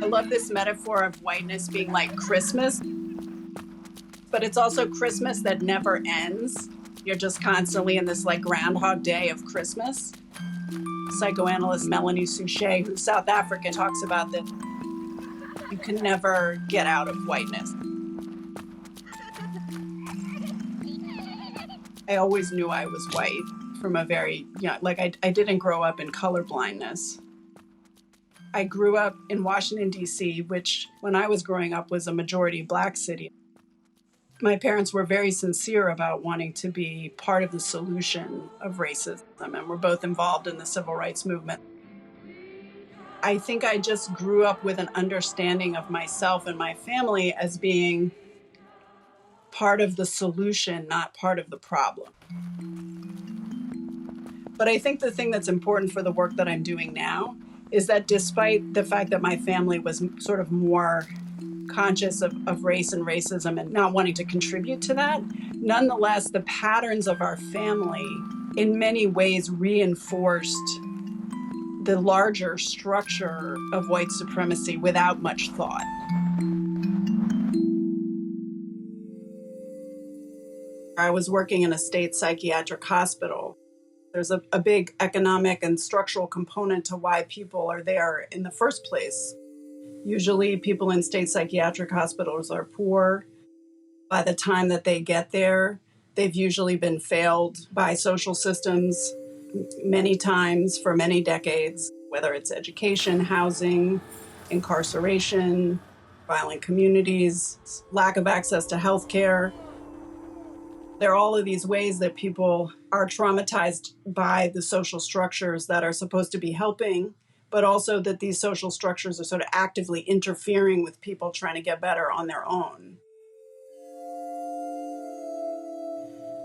I love this metaphor of whiteness being like Christmas, but it's also Christmas that never ends. You're just constantly in this like Groundhog Day of Christmas. Psychoanalyst Melanie Suchet, who's South African, talks about that you can never get out of whiteness. I always knew I was white from a very young, like I didn't grow up in color blindness. I grew up in Washington, D.C., which when I was growing up was a majority Black city. My parents were very sincere about wanting to be part of the solution of racism, and we're both involved in the civil rights movement. I think I just grew up with an understanding of myself and my family as being part of the solution, not part of the problem. But I think the thing that's important for the work that I'm doing now is that despite the fact that my family was sort of more conscious of race and racism and not wanting to contribute to that, nonetheless, the patterns of our family in many ways reinforced the larger structure of white supremacy without much thought. I was working in a state psychiatric hospital. There's a big economic and structural component to why people are there in the first place. Usually people in state psychiatric hospitals are poor. By the time that they get there, they've usually been failed by social systems many times for many decades, whether it's education, housing, incarceration, violent communities, lack of access to healthcare. There are all of these ways that people are traumatized by the social structures that are supposed to be helping, but also that these social structures are sort of actively interfering with people trying to get better on their own.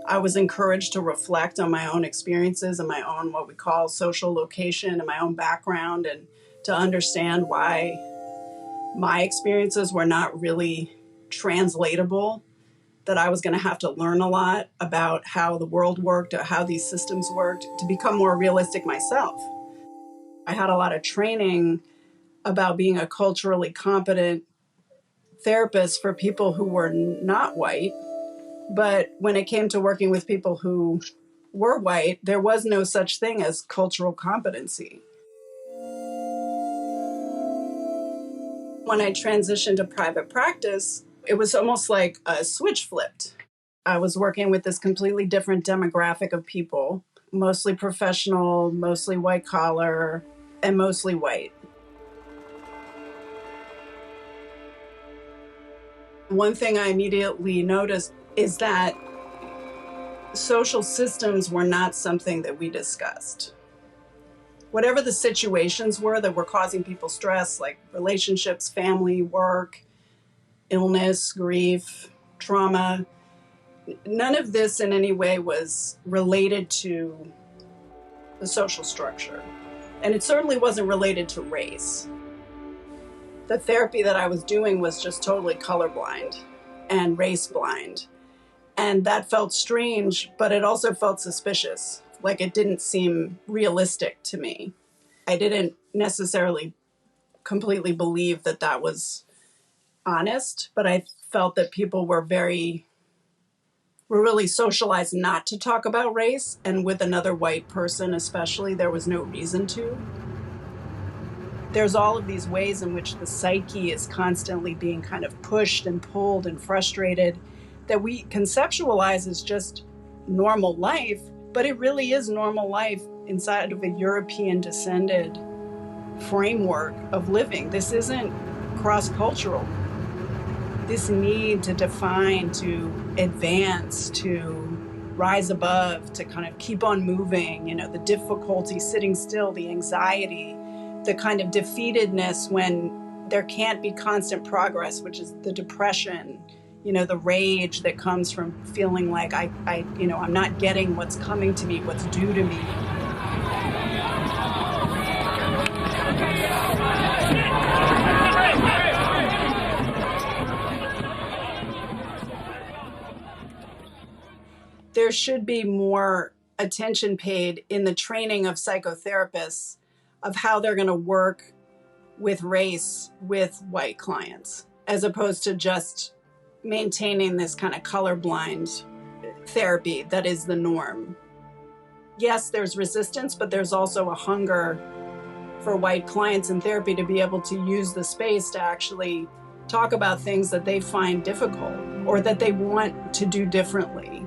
I was encouraged to reflect on my own experiences and my own what we call social location and my own background, and to understand why my experiences were not really translatable, that I was going to have to learn a lot about how the world worked, or how these systems worked, to become more realistic myself. I had a lot of training about being a culturally competent therapist for people who were not white. But when it came to working with people who were white, there was no such thing as cultural competency. When I transitioned to private practice, it was almost like a switch flipped. I was working with this completely different demographic of people, mostly professional, mostly white collar, and mostly white. One thing I immediately noticed is that social systems were not something that we discussed. Whatever the situations were that were causing people stress, like relationships, family, work, illness, grief, trauma, none of this in any way was related to the social structure. And it certainly wasn't related to race. The therapy that I was doing was just totally colorblind and race blind. And that felt strange, but it also felt suspicious. Like it didn't seem realistic to me. I didn't necessarily completely believe that that was honest, but I felt that people were really socialized not to talk about race. And with another white person especially, there was no reason to. There's all of these ways in which the psyche is constantly being kind of pushed and pulled and frustrated that we conceptualize as just normal life, but it really is normal life inside of a European descended framework of living. This isn't cross-cultural. This need to define, to advance, to rise above, to kind of keep on moving, the difficulty, sitting still, the anxiety, the kind of defeatedness when there can't be constant progress, which is the depression, the rage that comes from feeling like I'm not getting what's coming to me, what's due to me. There should be more attention paid in the training of psychotherapists of how they're going to work with race with white clients, as opposed to just maintaining this kind of colorblind therapy that is the norm. Yes, there's resistance, but there's also a hunger for white clients in therapy to be able to use the space to actually talk about things that they find difficult or that they want to do differently.